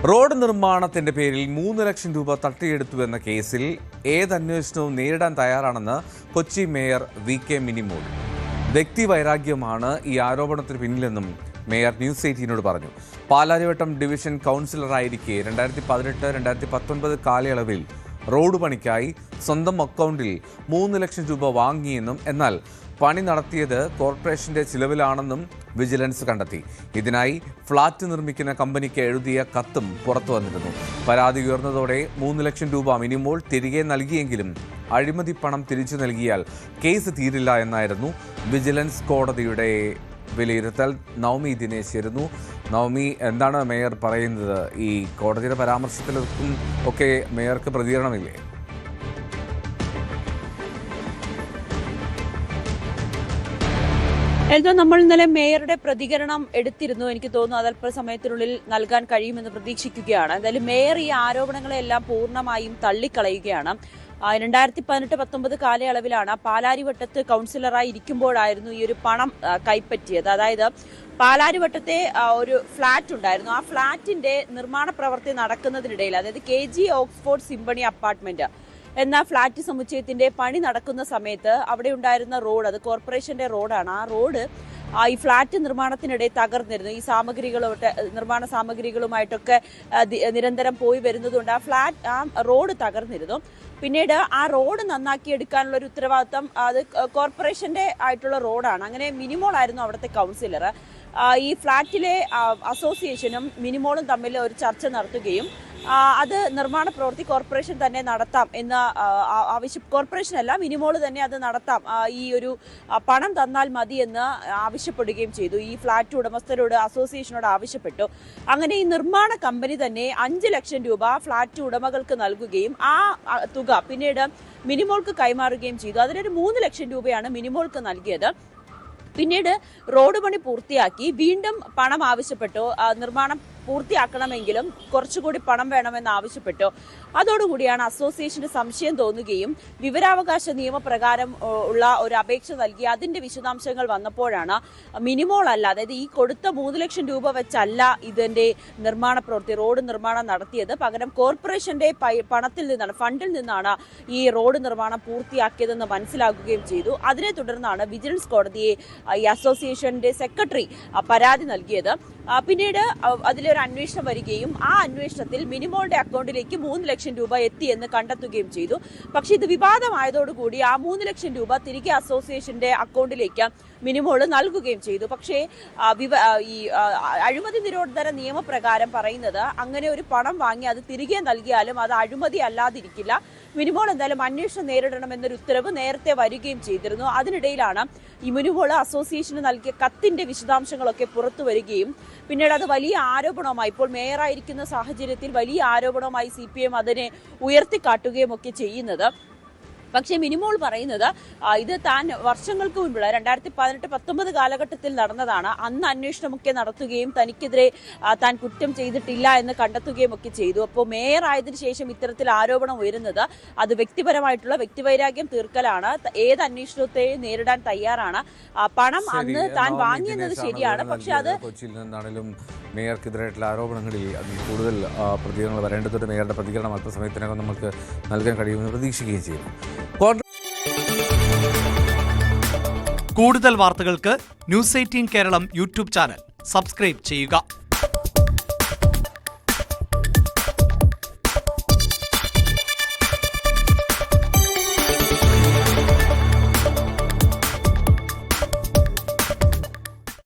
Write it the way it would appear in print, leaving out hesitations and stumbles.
Road നിർമ്മാണത്തിന്റെ പേരിൽ 3 ലക്ഷം രൂപ തട്ടിയെടുത്തുവെന്ന കേസിൽ ഏതന്വേഷണവും നേരിടാൻ തയ്യാറാണെന്ന് കൊച്ചി മേയർ വി.കെ. മിനിമോൾ. വ്യക്തിവൈരാഗ്യമാണ് ഈ ആരോപണത്തിന് പിന്നിലെന്നും മേയർ ന്യൂസ് 18നോട് പറഞ്ഞു. പാലാരിവട്ടം ഡിവിഷൻ കൗൺസിലറായിരിക്കെ 2018-2019 കാലയളവിൽ റോഡ് പണിക്കായി സ്വന്തം അക്കൗണ്ടിൽ 3 ലക്ഷം രൂപ വാങ്ങിയെന്നും എന്നാൽ പണി നടത്തിയത് കോർപ്പറേഷന്റെ ചിലവിലാണെന്നും വിജിലൻസ് കണ്ടെത്തി. ഇതിനായി ഫ്ളാറ്റ് നിർമ്മിക്കുന്ന കമ്പനിക്ക് എഴുതിയ കത്തും പുറത്തു വന്നിരുന്നു. പരാതി ഉയർന്നതോടെ 3 ലക്ഷം രൂപ മിനിമോൾ തിരികെ നൽകിയെങ്കിലും അഴിമതി പണം തിരിച്ചു നൽകിയാൽ കേസ് തീരില്ല എന്നായിരുന്നു വിജിലൻസ് കോടതിയുടെ വിലയിരുത്തൽ. നവമി ദിനേശ് ആയിരുന്നു. നവമി, എന്താണ് മേയർ പറയുന്നത്? ഈ കോടതിയുടെ പരാമർശത്തിലും ഒക്കെ മേയർക്ക് പ്രതികരണമില്ലേ? എൽദോ, നമ്മൾ ഇന്നലെ മേയറുടെ പ്രതികരണം എടുത്തിരുന്നു. എനിക്ക് തോന്നുന്നു അത് അല്പസമയത്തിനുള്ളിൽ നൽകാൻ കഴിയുമെന്ന് പ്രതീക്ഷിക്കുകയാണ്. എന്തായാലും മേയർ ഈ ആരോപണങ്ങളെല്ലാം പൂർണ്ണമായും തള്ളിക്കളയുകയാണ്. 2018-19 കാലയളവിലാണ് പാലാരിവട്ടത്ത് കൗൺസിലറായി ഇരിക്കുമ്പോഴായിരുന്നു ഈ ഒരു പണം കൈപ്പറ്റിയത്. അതായത് പാലാരിവട്ടത്തെ ഒരു ഫ്ളാറ്റ് ഉണ്ടായിരുന്നു. ആ ഫ്ളാറ്റിന്റെ നിർമ്മാണ പ്രവൃത്തി നടക്കുന്നതിനിടയിൽ, അതായത് KG ഓക്സ്ഫോർഡ് സിംഫണി അപ്പാർട്ട്മെന്റ് എന്ന ഫ്ളാറ്റ് സമുച്ചയത്തിന്റെ പണി നടക്കുന്ന സമയത്ത് അവിടെ ഉണ്ടായിരുന്ന റോഡ്, അത് കോർപ്പറേഷന്റെ റോഡാണ്. ആ റോഡ് ഈ ഫ്ളാറ്റ് നിർമ്മാണത്തിനിടെ തകർന്നിരുന്നു. ഈ നിർമ്മാണ സാമഗ്രികളുമായിട്ടൊക്കെ നിരന്തരം പോയി വരുന്നതുകൊണ്ട് ആ റോഡ് തകർന്നിരുന്നു. പിന്നീട് ആ റോഡ് നന്നാക്കിയെടുക്കാനുള്ള ഒരു ഉത്തരവാദിത്തം അത് കോർപ്പറേഷന്റെ ആയിട്ടുള്ള റോഡാണ്. അങ്ങനെ മിനിമോൾ ആയിരുന്നു അവിടുത്തെ കൗൺസിലർ. ഈ ഫ്ളാറ്റിലെ അസോസിയേഷനും മിനിമോളും തമ്മിൽ ഒരു ചർച്ച നടത്തുകയും അത് നിർമ്മാണ പ്രവൃത്തി കോർപ്പറേഷൻ തന്നെ നടത്താം എന്ന് കോർപ്പറേഷനല്ല, മിനിമോൾ തന്നെ അത് നടത്താം, ഈ ഒരു പണം തന്നാൽ മതി എന്ന് ആവശ്യപ്പെടുകയും ചെയ്തു. ഈ ഫ്ളാറ്റ് ഉടമസ്ഥരോട്, അസോസിയേഷനോട് ആവശ്യപ്പെട്ടു. അങ്ങനെ ഈ നിർമ്മാണ കമ്പനി തന്നെ 5 ലക്ഷം രൂപ ഫ്ളാറ്റ് ഉടമകൾക്ക് നൽകുകയും ആ തുക പിന്നീട് മിനിമോൾക്ക് കൈമാറുകയും ചെയ്തു. അതിലൊരു 3 ലക്ഷം രൂപയാണ് മിനിമോൾക്ക് നൽകിയത്. പിന്നീട് റോഡ് പണി പൂർത്തിയാക്കി വീണ്ടും പണം ആവശ്യപ്പെട്ടു. നിർമ്മാണം പൂർത്തിയാക്കണമെങ്കിലും കുറച്ചുകൂടി പണം വേണമെന്ന് ആവശ്യപ്പെട്ടു. അതോടുകൂടിയാണ് അസോസിയേഷന് സംശയം തോന്നുകയും വിവരാവകാശ നിയമപ്രകാരം ഉള്ള ഒരു അപേക്ഷ നൽകി അതിന്റെ വിശദാംശങ്ങൾ വന്നപ്പോഴാണ് മിനിമോൾ അല്ല, അതായത് ഈ കൊടുത്ത 3 ലക്ഷം രൂപ വെച്ചല്ല ഇതിന്റെ നിർമ്മാണ പ്രവൃത്തി, റോഡ് നിർമ്മാണം നടത്തിയത്, പകരം കോർപ്പറേഷന്റെ പണത്തിൽ നിന്നാണ്, ഫണ്ടിൽ നിന്നാണ് ഈ റോഡ് നിർമ്മാണം പൂർത്തിയാക്കിയതെന്ന് മനസ്സിലാക്കുകയും ചെയ്തു. അതിനെ തുടർന്നാണ് വിജിലൻസ് കോടതിയെ ഈ അസോസിയേഷന്റെ സെക്രട്ടറി പരാതി നൽകിയത്. പിന്നീട് അതിലൊരു അന്വേഷണം വരികയും ആ അന്വേഷണത്തിൽ മിനിമോളുടെ അക്കൗണ്ടിലേക്ക് 3 ലക്ഷം രൂപ എത്തിയെന്ന് കണ്ടെത്തുകയും ചെയ്തു. പക്ഷെ ഇത് വിവാദമായതോടുകൂടി ആ 3 ലക്ഷം രൂപ തിരികെ അസോസിയേഷന്റെ അക്കൗണ്ടിലേക്ക് മിനിമോൾ നൽകുകയും ചെയ്തു. പക്ഷേ ഈ അഴിമതി നിരോധന നിയമപ്രകാരം പറയുന്നത് അങ്ങനെ ഒരു പണം വാങ്ങി അത് തിരികെ നൽകിയാലും അത് അഴിമതി അല്ലാതിരിക്കില്ല. മിനിമോൾ എന്തായാലും അന്വേഷണം നേരിടണമെന്നൊരു ഉത്തരവ് നേരത്തെ വരികയും ചെയ്തിരുന്നു. അതിനിടയിലാണ് ഈ മിനിമോൾ അസോസിയേഷന് നൽകിയ കത്തിന്റെ വിശദാംശങ്ങളൊക്കെ പുറത്തു വരികയും പിന്നീട് അത് വലിയ ആരോപണമായി, ഇപ്പോൾ മേയറായിരിക്കുന്ന സാഹചര്യത്തിൽ വലിയ ആരോപണമായി CPM അതിനെ ഉയർത്തിക്കാട്ടുകയും ഒക്കെ ചെയ്യുന്നത്. പക്ഷേ മിനിമോൾ പറയുന്നത് ഇത് താൻ വർഷങ്ങൾക്ക് മുൻപുള്ള 2018-19 കാലഘട്ടത്തിൽ നടന്നതാണ്. അന്ന് അന്വേഷണമൊക്കെ നടത്തുകയും തനിക്കെതിരെ താൻ കുറ്റം ചെയ്തിട്ടില്ല എന്ന് കണ്ടെത്തുകയും ഒക്കെ ചെയ്തു. അപ്പോൾ മേയർ ആയതിനു ശേഷം ഇത്തരത്തിൽ ആരോപണം ഉയരുന്നത് അത് വ്യക്തിപരമായിട്ടുള്ള വ്യക്തിവൈരാഗ്യം തീർക്കലാണ്. ഏത് അന്വേഷണത്തെയും നേരിടാൻ തയ്യാറാണ്. പണം അന്ന് താൻ വാങ്ങിയെന്നത് ശരിയാണ്, പക്ഷെ അത് കൊച്ചിയിൽ നിന്നാണെങ്കിലും മേയർക്കെതിരായിട്ടുള്ള ആരോപണങ്ങളിൽ അതിൽ കൂടുതൽ പ്രതികരണങ്ങൾ വരേണ്ടതുണ്ട്. മേയറുടെ പ്രതികരണം അല്പസമയത്തിനകം നമുക്ക് നൽകാൻ കഴിയുമെന്ന് പ്രതീക്ഷിക്കുകയും ചെയ്യുന്നു. കൂടുതൽ വാർത്തകൾക്ക് News 18 Keralam YouTube channel subscribe ചെയ്യുക.